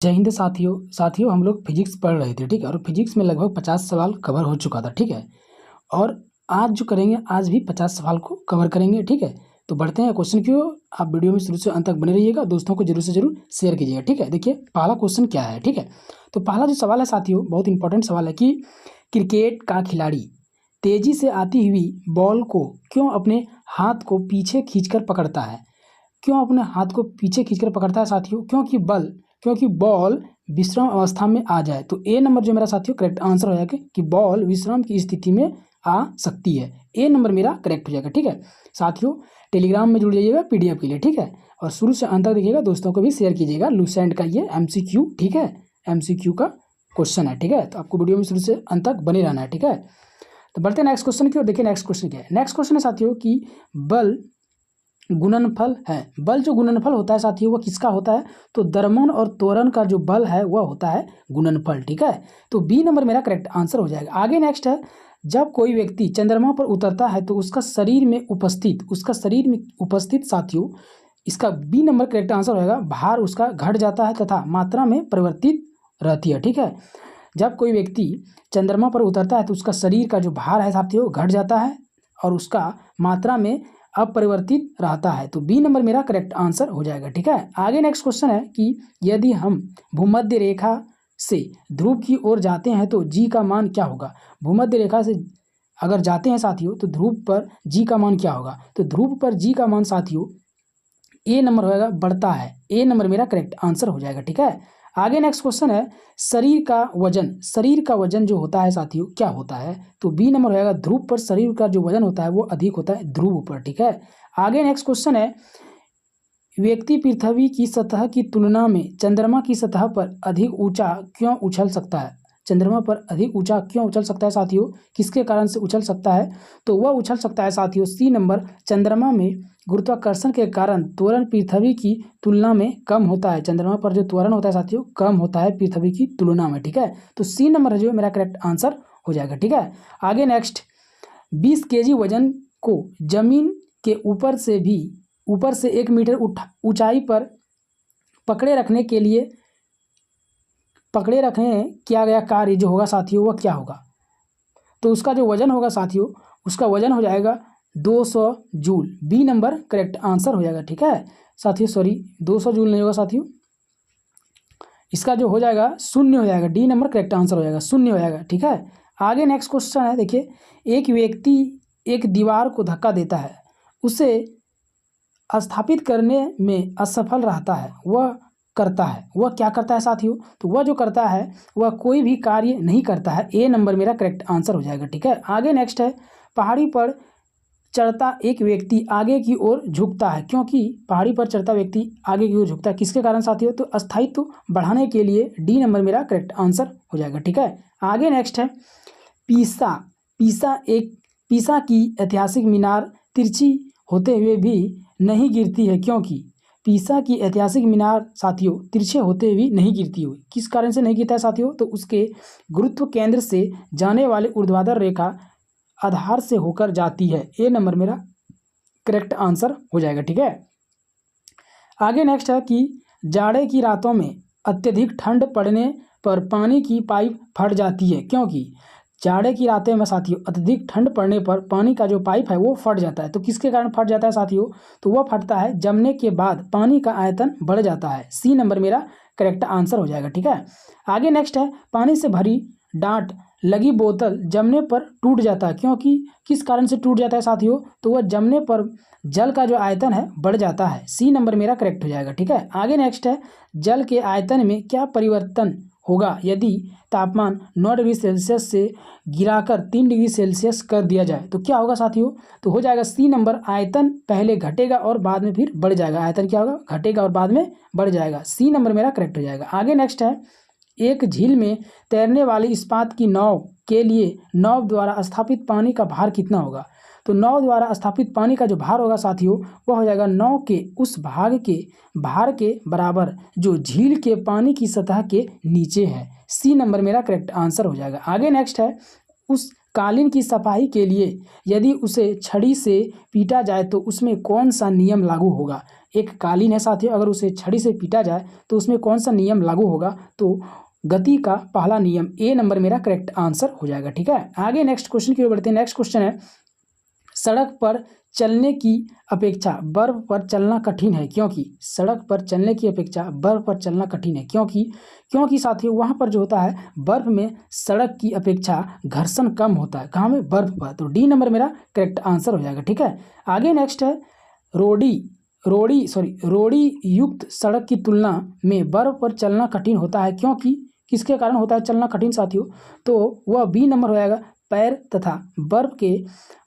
जय हिंद साथियों। हम लोग फिजिक्स पढ़ रहे थे, ठीक है। और फिजिक्स में लगभग 50 सवाल कवर हो चुका था, ठीक है। और आज जो करेंगे, आज भी 50 सवाल को कवर करेंगे, ठीक है। तो बढ़ते हैं क्वेश्चन की ओर। आप वीडियो में शुरू से अंत तक बने रहिएगा, दोस्तों को जरूर से जरूर शेयर कीजिएगा, ठीक है। देखिए पहला क्वेश्चन क्या है, ठीक है। तो पहला जो सवाल है साथियों, बहुत इंपॉर्टेंट सवाल है कि क्रिकेट का खिलाड़ी तेजी से आती हुई बॉल को क्यों अपने हाथ को पीछे खींचकर पकड़ता है। क्यों अपने हाथ को पीछे खींचकर पकड़ता है साथियों? क्योंकि बॉल विश्राम अवस्था में आ जाए। तो ए नंबर जो मेरा साथियों करेक्ट आंसर हो जाएगा कि बॉल विश्राम की स्थिति में आ सकती है। ए नंबर मेरा करेक्ट हो जाएगा, ठीक है। साथियों टेलीग्राम में जुड़ जाइएगा पीडीएफ के लिए, ठीक है। और शुरू से अंत तक देखिएगा, दोस्तों को भी शेयर कीजिएगा। लूसेंट का ये एमसीक्यू, ठीक है, एमसीक्यू का क्वेश्चन है, ठीक है। तो आपको वीडियो में शुरू से अंत तक बने रहना है, ठीक है। तो बढ़ते हैं नेक्स्ट क्वेश्चन की ओर। देखिए नेक्स्ट क्वेश्चन क्या है। नेक्स्ट क्वेश्चन है साथियों कि बल गुणनफल है। बल जो गुणनफल होता है साथियों वह किसका होता है? तो द्रव्यमान और त्वरण का जो बल है वह होता है गुणनफल, ठीक है। तो बी नंबर मेरा करेक्ट आंसर हो जाएगा। आगे नेक्स्ट है, जब कोई व्यक्ति चंद्रमा पर उतरता है तो उसका शरीर में उपस्थित साथियों, इसका बी नंबर करेक्ट आंसर हो जाएगा, भार उसका घट जाता है तथा मात्रा में परिवर्तित रहती है, ठीक है। जब कोई व्यक्ति चंद्रमा पर उतरता है तो उसका शरीर का जो भार है साथियों घट जाता है और उसका मात्रा में अपरिवर्तित रहता है। तो बी नंबर मेरा करेक्ट आंसर हो जाएगा, ठीक है। आगे नेक्स्ट क्वेश्चन है कि यदि हम भूमध्य रेखा से ध्रुव की ओर जाते हैं तो जी का मान क्या होगा। भूमध्य रेखा से अगर जाते हैं साथियों तो ध्रुव पर जी का मान क्या होगा। तो ध्रुव पर जी का मान साथियों ए नंबर होगा, बढ़ता है। ए नंबर मेरा करेक्ट आंसर हो जाएगा, ठीक है। आगे नेक्स्ट क्वेश्चन है, शरीर का वजन जो होता है साथियों क्या होता है। तो बी नंबर होगा, ध्रुव पर शरीर का जो वजन होता है वो अधिक होता है ध्रुव पर, ठीक है। आगे नेक्स्ट क्वेश्चन है, व्यक्ति पृथ्वी की सतह की तुलना में चंद्रमा की सतह पर अधिक ऊंचा क्यों उछल सकता है। चंद्रमा पर अधिक ऊंचा क्यों उछल सकता है साथियों, किसके कारण से उछल सकता है। तो वह उछल सकता है साथियों सी नंबर, चंद्रमा में गुरुत्वाकर्षण के कारण त्वरण पृथ्वी की तुलना में कम होता है। चंद्रमा पर जो त्वरण होता है साथियों कम होता है पृथ्वी की तुलना में, ठीक है। तो सी नंबर जो मेरा करेक्ट आंसर हो जाएगा, ठीक है। आगे नेक्स्ट, 20 केजी वजन को जमीन के ऊपर से 1 मीटर ऊंचाई पर पकड़े रखने किया गया कार्य जो होगा साथियों वह क्या होगा। तो उसका जो वजन होगा साथियों, उसका वजन हो जाएगा 200 joule. B number correct answer हो जाएगा, ठीक है साथियों। सॉरी 200 जूल नहीं होगा साथियों, इसका जो हो जाएगा 0 हो जाएगा। डी नंबर करेक्ट आंसर हो जाएगा, 0 हो जाएगा, ठीक है। आगे नेक्स्ट क्वेश्चन है, देखिए एक व्यक्ति एक दीवार को धक्का देता है, उसे स्थापित करने में असफल रहता है, वह क्या करता है साथियों। तो वह जो करता है वह कोई भी कार्य नहीं करता है। ए नंबर मेरा करेक्ट आंसर हो जाएगा, ठीक है। आगे नेक्स्ट है, पहाड़ी पर चढ़ता एक व्यक्ति आगे की ओर झुकता है, क्योंकि पहाड़ी पर चढ़ता व्यक्ति आगे की ओर झुकता है किसके कारण साथियों। तो स्थायित्व बढ़ाने के लिए। डी नंबर मेरा करेक्ट आंसर हो जाएगा, ठीक है। आगे नेक्स्ट है, पीसा की ऐतिहासिक मीनार तिरछी होते हुए भी नहीं गिरती है, क्योंकि पीसा की ऐतिहासिक मीनार साथियों तिरछे होते हुए नहीं गिरती हुई, किस कारण से नहीं गिरता है साथियों। तो उसके गुरुत्व केंद्र से जाने वाले ऊर्ध्वाधर रेखा आधार से होकर जाती है। ए नंबर मेरा करेक्ट आंसर हो जाएगा, ठीक है। आगे नेक्स्ट है कि जाड़े की रातों में अत्यधिक ठंड पड़ने पर पानी की पाइप फट जाती है, क्योंकि जाड़े की रातें में साथियों अत्यधिक ठंड पड़ने पर पानी का जो पाइप है वो फट जाता है। तो किसके कारण फट जाता है साथियों। तो वह फटता है जमने के बाद पानी का आयतन बढ़ जाता है। सी नंबर मेरा करेक्ट आंसर हो जाएगा, ठीक है। आगे नेक्स्ट है, पानी से भरी डांट लगी बोतल जमने पर टूट जाता है, क्योंकि किस कारण से टूट जाता है साथियों। तो वह जमने पर जल का जो आयतन है बढ़ जाता है। सी नंबर मेरा करेक्ट हो जाएगा, ठीक है। आगे नेक्स्ट है, जल के आयतन में क्या परिवर्तन होगा यदि तापमान 9 डिग्री सेल्सियस से गिराकर 3 डिग्री सेल्सियस कर दिया जाए। तो क्या होगा साथियों। तो हो जाएगा सी नंबर, आयतन पहले घटेगा और बाद में फिर बढ़ जाएगा। आयतन क्या होगा, घटेगा और बाद में बढ़ जाएगा। सी नंबर मेरा करेक्ट हो जाएगा। आगे नेक्स्ट है, एक झील में तैरने वाली इस्पात की नाव के लिए नाव द्वारा स्थापित पानी का भार कितना होगा। तो नाव द्वारा स्थापित पानी का जो भार होगा साथियों वह हो जाएगा नाव के उस भाग के भार के बराबर जो झील के पानी की सतह के नीचे है। सी नंबर मेरा करेक्ट आंसर हो जाएगा। आगे नेक्स्ट है, उस कालीन की सफाई के लिए यदि उसे छड़ी से पीटा जाए तो उसमें कौन सा नियम लागू होगा। एक कालीन है साथियों, अगर उसे छड़ी से पीटा जाए तो उसमें कौन सा नियम लागू होगा? तो गति का पहला नियम, ए नंबर मेरा करेक्ट आंसर हो जाएगा। ठीक है, आगे नेक्स्ट क्वेश्चन की ओर बढ़ते हैं। नेक्स्ट क्वेश्चन है, सड़क पर चलने की अपेक्षा बर्फ पर चलना कठिन है क्योंकि? सड़क पर चलने की अपेक्षा बर्फ पर चलना कठिन है क्योंकि साथियों वहाँ पर जो होता है बर्फ में सड़क की अपेक्षा घर्षण कम होता है। कहाँ में? बर्फ पर। तो डी नंबर मेरा करेक्ट आंसर हो जाएगा। ठीक है, आगे नेक्स्ट है, रोड़ी युक्त सड़क की तुलना में बर्फ पर चलना कठिन होता है क्योंकि? किसके कारण होता है चलना कठिन साथियों? तो वह बी नंबर हो जाएगा, पैर तथा बर्फ के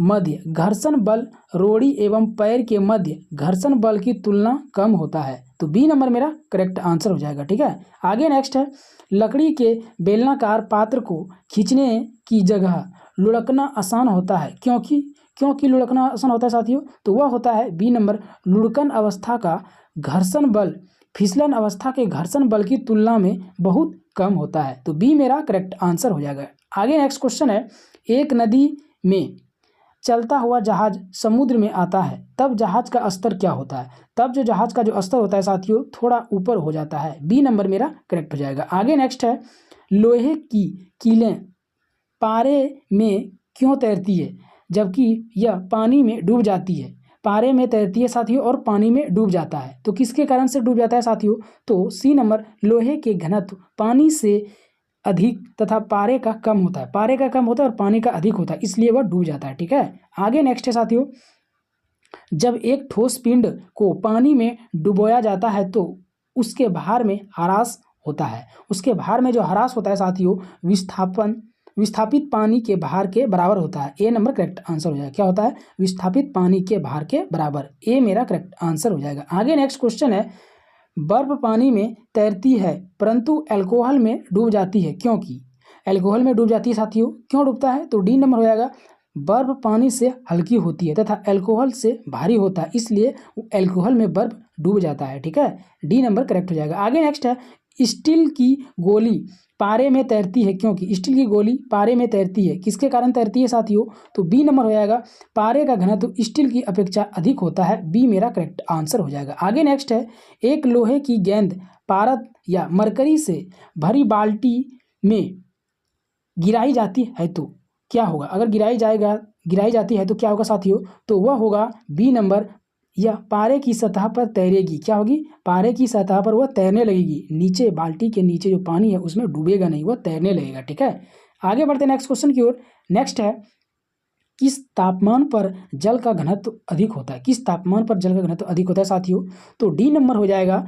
मध्य घर्षण बल रोड़ी एवं पैर के मध्य घर्षण बल की तुलना कम होता है। तो बी नंबर मेरा करेक्ट आंसर हो जाएगा। ठीक है, आगे नेक्स्ट है, लकड़ी के बेलनाकार पात्र को खींचने की जगह लुढ़कना आसान होता है क्योंकि लुढ़कना आसान होता है साथियों? तो वह होता है बी नंबर, लुढ़कन अवस्था का घर्षण बल फिसलन अवस्था के घर्षण बल की तुलना में बहुत कम होता है। तो बी मेरा करेक्ट आंसर हो जाएगा। आगे नेक्स्ट क्वेश्चन है, एक नदी में चलता हुआ जहाज समुद्र में आता है तब जहाज का स्तर क्या होता है? तब जो जहाज का जो स्तर होता है साथियों थोड़ा ऊपर हो जाता है। बी नंबर मेरा करेक्ट हो जाएगा। आगे नेक्स्ट है, लोहे की कीलें पारे में क्यों तैरती है जबकि यह पानी में डूब जाती है? पारे में तैरती है साथियों और पानी में डूब जाता है। तो किसके कारण से डूब जाता है साथियों? तो सी नंबर, लोहे के घनत्व पानी से अधिक तथा पारे का कम होता है। पारे का कम होता है और पानी का अधिक होता है, इसलिए वह डूब जाता है। ठीक है, आगे नेक्स्ट है साथियों, जब एक ठोस पिंड को पानी में डुबोया जाता है तो उसके भार में ह्रास होता है। उसके भार में जो ह्रास होता है साथियों विस्थापित पानी के भार के बराबर होता है। ए नंबर करेक्ट आंसर हो जाएगा। क्या होता है? विस्थापित पानी के भार के बराबर। ए मेरा करेक्ट आंसर हो जाएगा। आगे नेक्स्ट क्वेश्चन है, बर्फ पानी में तैरती है परंतु अल्कोहल में डूब जाती है क्योंकि? अल्कोहल में डूब जाती है साथियों, क्यों डूबता है? तो डी नंबर हो जाएगा, बर्फ पानी से हल्की होती है तथा अल्कोहल से भारी होता है, इसलिए अल्कोहल में बर्फ डूब जाता है। ठीक है, डी नंबर करेक्ट हो जाएगा। आगे नेक्स्ट है, स्टील की गोली पारे में तैरती है क्योंकि? स्टील की गोली पारे में तैरती है, किसके कारण तैरती है साथियों? तो बी नंबर हो जाएगा, पारे का घनत्व स्टील की अपेक्षा अधिक होता है। बी मेरा करेक्ट आंसर हो जाएगा। आगे नेक्स्ट है, एक लोहे की गेंद पारद या मरकरी से भरी बाल्टी में गिराई जाती है तो क्या होगा? अगर गिराई जाती है तो क्या होगा साथियों? तो वह होगा बी नंबर, यह पारे की सतह पर तैरेगी। क्या होगी? पारे की सतह पर वह तैरने लगेगी, नीचे बाल्टी के नीचे जो पानी है उसमें डूबेगा नहीं, वह तैरने लगेगा। ठीक है, आगे बढ़ते हैं नेक्स्ट क्वेश्चन की ओर। नेक्स्ट है, किस तापमान पर जल का घनत्व अधिक होता है? किस तापमान पर जल का घनत्व अधिक होता है साथियों? तो डी नंबर हो जाएगा,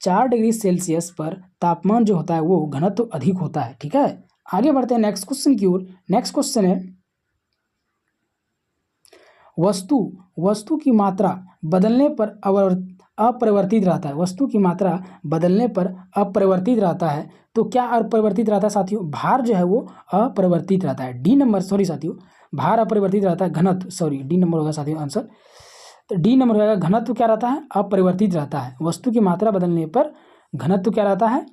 4 डिग्री सेल्सियस पर तापमान जो होता है वो घनत्व अधिक होता है। ठीक है, आगे बढ़ते हैं नेक्स्ट क्वेश्चन की ओर। नेक्स्ट क्वेश्चन है, वस्तु की मात्रा बदलने पर अपरिवर्तित रहता है। वस्तु की मात्रा बदलने पर अपरिवर्तित रहता है, तो क्या अपरिवर्तित रहता है साथियों? भार जो है वो अपरिवर्तित रहता है। डी नंबर, सॉरी साथियों, भार अपरिवर्तित रहता है, घनत्व, सॉरी डी नंबर होगा साथियों आंसर। तो डी नंबर होगा, घनत्व क्या रहता है? अपरिवर्तित रहता है। वस्तु की मात्रा बदलने पर घनत्व क्या रहता है?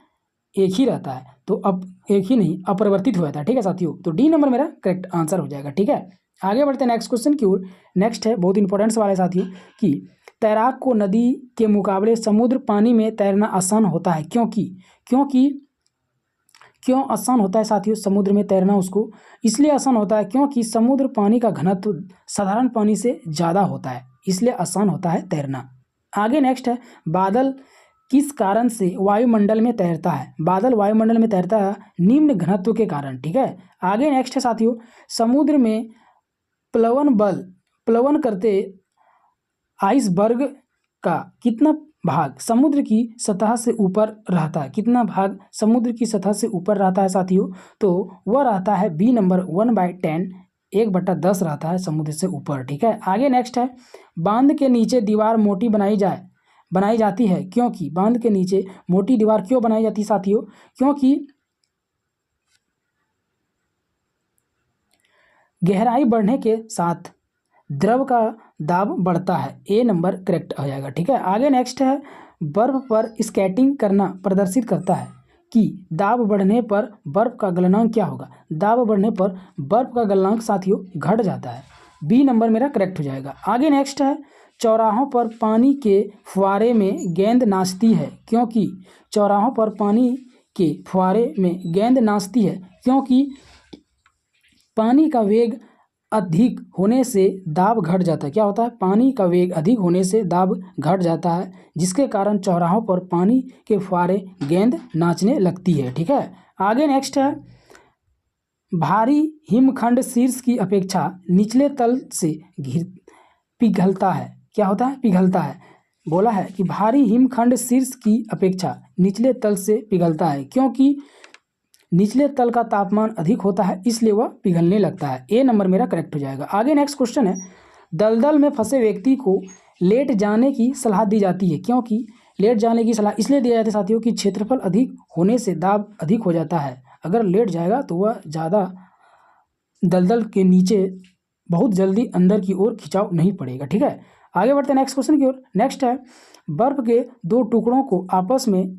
एक ही रहता है। तो अब एक ही नहीं, अपरिवर्तित हो जाता है। ठीक है साथियों, तो डी नंबर मेरा करेक्ट आंसर हो जाएगा। ठीक है, आगे बढ़ते हैं नेक्स्ट क्वेश्चन की ओर। नेक्स्ट है बहुत इंपॉर्टेंट सवाल है साथियों कि तैराक को नदी के मुकाबले समुद्र पानी में तैरना आसान होता है क्यों आसान होता है साथियों समुद्र में तैरना? उसको इसलिए आसान होता है क्योंकि समुद्र पानी का घनत्व साधारण पानी से ज़्यादा होता है, इसलिए आसान होता है तैरना। आगे नेक्स्ट है, बादल किस कारण से वायुमंडल में तैरता है? बादल वायुमंडल में तैरता है निम्न घनत्व के कारण। ठीक है, आगे नेक्स्ट है साथियों, समुद्र में प्लवन करते आइसबर्ग का कितना भाग समुद्र की सतह से ऊपर रहता है? कितना भाग समुद्र की सतह से ऊपर रहता है साथियों? तो वह रहता है बी नंबर 1/10, 1/10 रहता है समुद्र से ऊपर। ठीक है, आगे नेक्स्ट है, बांध के नीचे दीवार मोटी बनाई जाती है क्योंकि? बांध के नीचे मोटी दीवार क्यों बनाई जाती है साथियों? क्योंकि गहराई बढ़ने के साथ द्रव का दाब बढ़ता है। ए नंबर करेक्ट हो जाएगा। ठीक है, आगे नेक्स्ट है, बर्फ पर स्केटिंग करना प्रदर्शित करता है कि दाब बढ़ने पर बर्फ का गलनांक क्या होगा? दाब बढ़ने पर बर्फ का गलनांक साथियों घट जाता है। बी नंबर मेरा करेक्ट हो जाएगा। आगे नेक्स्ट है, चौराहों पर पानी के फुहारे में गेंद नाचती है क्योंकि चौराहों पर पानी के फुहारे में गेंद नाचती है क्योंकि पानी का वेग अधिक होने से दाब घट जाता है। क्या होता है? पानी का वेग अधिक होने से दाब घट जाता है, जिसके कारण चौराहों पर पानी के फुहारे गेंद नाचने लगती है। ठीक है, आगे नेक्स्ट है, भारी हिमखंड शीर्ष की अपेक्षा निचले तल से पिघलता है। क्या होता है? पिघलता है। बोला है कि भारी हिमखंड शीर्ष की अपेक्षा निचले तल से पिघलता है क्योंकि निचले तल का तापमान अधिक होता है, इसलिए वह पिघलने लगता है। ए नंबर मेरा करेक्ट हो जाएगा। आगे नेक्स्ट क्वेश्चन है, दलदल में फंसे व्यक्ति को लेट जाने की सलाह दी जाती है क्योंकि लेट जाने की सलाह इसलिए दी जाती है साथियों कि क्षेत्रफल अधिक होने से दाब अधिक हो जाता है। अगर लेट जाएगा तो वह ज़्यादा दलदल के नीचे बहुत जल्दी अंदर की ओर खिंचाव नहीं पड़ेगा। ठीक है, आगे बढ़ते हैं नेक्स्ट क्वेश्चन की ओर। नेक्स्ट है, बर्फ के दो टुकड़ों को आपस में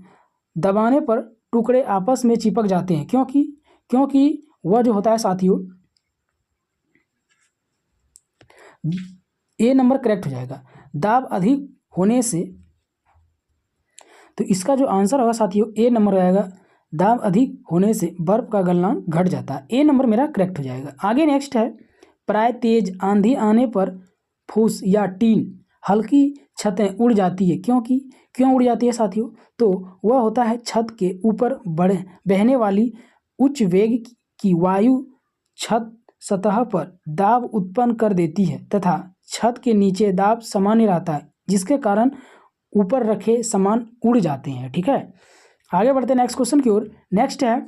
दबाने पर टुकड़े आपस में चिपक जाते हैं क्योंकि वह जो होता है साथियों, ए नंबर करेक्ट हो जाएगा। दाब अधिक होने से, तो इसका जो आंसर होगा साथियों ए नंबर हो जाएगा। दाब अधिक होने से बर्फ का गलनांक घट जाता है। ए नंबर मेरा करेक्ट हो जाएगा। आगे नेक्स्ट है, प्राय तेज आंधी आने पर फूस या टीन हल्की छतें उड़ जाती है क्यों उड़ जाती है साथियों? तो वह होता है छत के ऊपर बहने वाली उच्च वेग की वायु छत सतह पर दाब उत्पन्न कर देती है तथा छत के नीचे दाब सामान्य रहता है, जिसके कारण ऊपर रखे सामान उड़ जाते हैं। ठीक है, आगे बढ़ते हैं नेक्स्ट क्वेश्चन की ओर। नेक्स्ट है,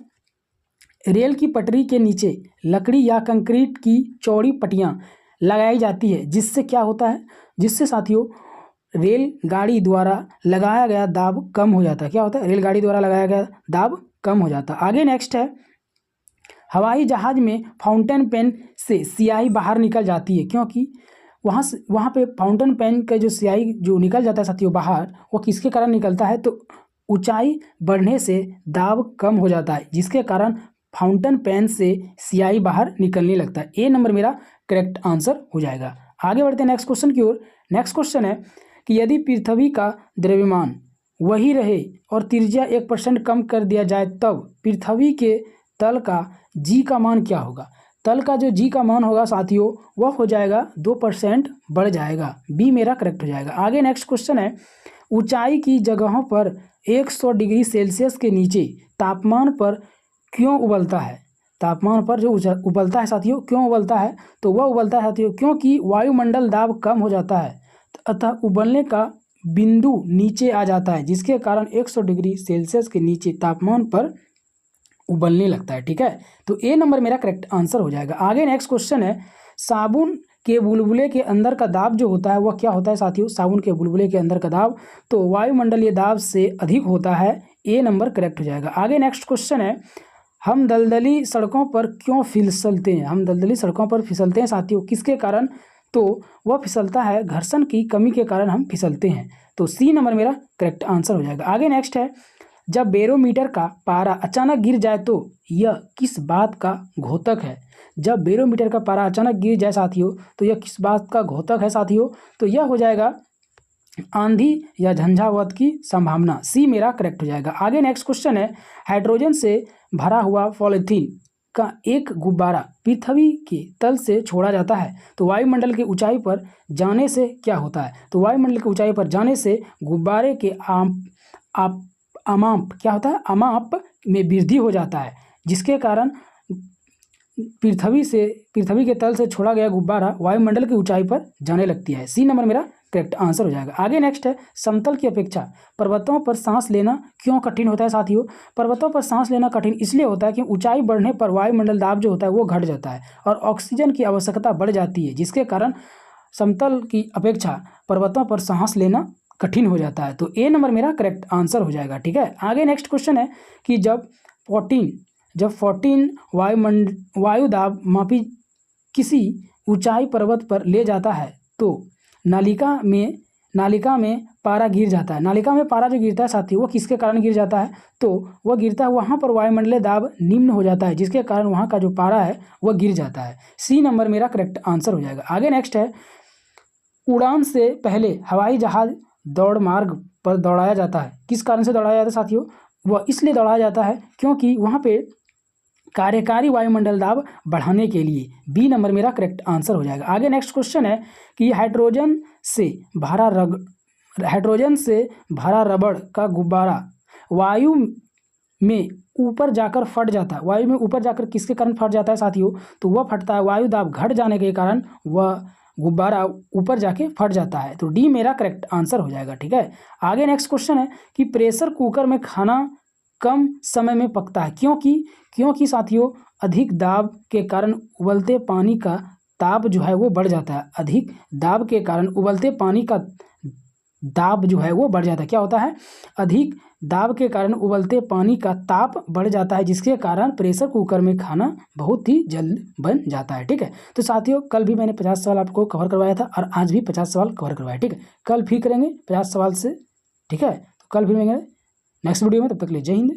रेल की पटरी के नीचे लकड़ी या कंक्रीट की चौड़ी पट्टियां लगाई जाती है, जिससे क्या होता है? जिससे साथियों रेलगाड़ी द्वारा लगाया गया दाब कम हो जाता है। क्या होता है? रेलगाड़ी द्वारा लगाया गया दाब कम हो जाता है। आगे नेक्स्ट है, हवाई जहाज में फाउंटेन पेन से स्याही बाहर निकल जाती है क्योंकि वहाँ पे फाउंटेन पेन का जो स्याही जो निकल जाता है साथियों बाहर, वो किसके कारण निकलता है? तो ऊंचाई बढ़ने से दाब कम हो जाता है, जिसके कारण फाउंटेन पेन से स्याही बाहर निकलने लगता है। ए नंबर मेरा करेक्ट आंसर हो जाएगा। आगे बढ़ते हैं नेक्स्ट क्वेश्चन की ओर। नेक्स्ट क्वेश्चन है कि यदि पृथ्वी का द्रव्यमान वही रहे और त्रिज्या 1% कम कर दिया जाए तब पृथ्वी के तल का जी का मान क्या होगा? तल का जो जी का मान होगा साथियों वह हो जाएगा 2% बढ़ जाएगा। बी मेरा करेक्ट हो जाएगा। आगे नेक्स्ट क्वेश्चन है, ऊंचाई की जगहों पर 100 डिग्री सेल्सियस के नीचे तापमान पर क्यों उबलता है? तापमान पर जो उबलता है साथियों, क्यों उबलता है? तो वह उबलता है साथियों क्योंकि वायुमंडल दाब कम हो जाता है, अतः उबलने का बिंदु नीचे आ जाता है, जिसके कारण 100 डिग्री सेल्सियस के नीचे तापमान पर उबलने लगता है। ठीक है, तो ए नंबर मेरा करेक्ट आंसर हो जाएगा। आगे नेक्स्ट क्वेश्चन है, साबुन के बुलबुले के अंदर का दाब जो होता है वह क्या होता है साथियों? साबुन के बुलबुले के अंदर का दाब तो वायुमंडलीय दाब से अधिक होता है। ए नंबर करेक्ट हो जाएगा। आगे नेक्स्ट क्वेश्चन है, हम दलदली सड़कों पर क्यों फिसलते हैं? हम दलदली सड़कों पर फिसलते हैं साथियों किसके कारण? तो वह फिसलता है घर्षण की कमी के कारण हम फिसलते हैं। तो सी नंबर मेरा करेक्ट आंसर हो जाएगा। आगे नेक्स्ट है, जब बैरोमीटर का पारा अचानक गिर जाए तो यह किस बात का घोतक है? जब बैरोमीटर का पारा अचानक गिर जाए साथियों तो यह किस बात का घोतक है साथियों? तो यह हो जाएगा आंधी या झंझावात की संभावना। सी मेरा करेक्ट हो जाएगा। आगे नेक्स्ट क्वेश्चन है, हाइड्रोजन से भरा हुआ पॉलीथीन का एक गुब्बारा पृथ्वी के तल से छोड़ा जाता है तो वायुमंडल की ऊंचाई पर जाने से क्या होता है? तो वायुमंडल की ऊंचाई पर जाने से गुब्बारे के अमाप क्या होता है? अमाप में वृद्धि हो जाता है, जिसके कारण पृथ्वी के तल से छोड़ा गया गुब्बारा वायुमंडल की ऊंचाई पर जाने लगती है। सी नंबर मेरा करेक्ट आंसर हो जाएगा। आगे नेक्स्ट है, समतल की अपेक्षा पर्वतों पर सांस लेना क्यों कठिन होता है साथियों? पर्वतों पर सांस लेना कठिन इसलिए होता है कि ऊंचाई बढ़ने पर वायुमंडल दाब जो होता है वो घट जाता है और ऑक्सीजन की आवश्यकता बढ़ जाती है, जिसके कारण समतल की अपेक्षा पर्वतों पर सांस लेना कठिन हो जाता है। तो ए नंबर मेरा करेक्ट आंसर हो जाएगा। ठीक है, आगे नेक्स्ट क्वेश्चन है कि जब 14 वायु दाब मापी किसी ऊंचाई पर्वत पर ले जाता है तो नालिका में पारा गिर जाता है। नालिका में पारा जो गिरता है साथी वो किसके कारण गिर जाता है? तो वह गिरता है वहाँ पर वायुमंडलीय दाब निम्न हो जाता है, जिसके कारण वहाँ का जो पारा है वह गिर जाता है। सी नंबर मेरा करेक्ट आंसर हो जाएगा। आगे नेक्स्ट है, उड़ान से पहले हवाई जहाज दौड़ मार्ग पर दौड़ाया जाता है। किस कारण से दौड़ाया जाता है साथियों? वह इसलिए दौड़ाया जाता है क्योंकि वहाँ पे कार्यकारी वायुमंडल दाब बढ़ाने के लिए। बी नंबर मेरा करेक्ट आंसर हो जाएगा। आगे नेक्स्ट क्वेश्चन है कि हाइड्रोजन से भरा रबड़ का गुब्बारा वायु में ऊपर जाकर फट जाता है। वायु में ऊपर जाकर किसके कारण फट जाता है साथियों? तो वह फटता है वायु दाब घट जाने के कारण, वह गुब्बारा ऊपर जाके फट जाता है। तो डी मेरा करेक्ट आंसर हो जाएगा। ठीक है, आगे नेक्स्ट क्वेश्चन है कि प्रेशर कुकर में खाना कम समय में पकता है। क्योंकि साथियों अधिक दाब के कारण उबलते पानी का ताप जो है वो बढ़ जाता है। अधिक दाब के कारण उबलते पानी का दाब जो है वो बढ़ जाता है। क्या होता है? अधिक दाब के कारण उबलते पानी का ताप बढ़ जाता है, जिसके कारण प्रेशर कुकर में खाना बहुत ही जल्द बन जाता है। ठीक है, तो साथियों कल भी मैंने 50 सवाल आपको कवर करवाया था और आज भी 50 सवाल कवर करवाया। ठीक है, कल फिर करेंगे 50 सवाल से। ठीक है, तो कल फिर मिलेंगे नेक्स्ट वीडियो में। तब तक के लिए जय हिंद।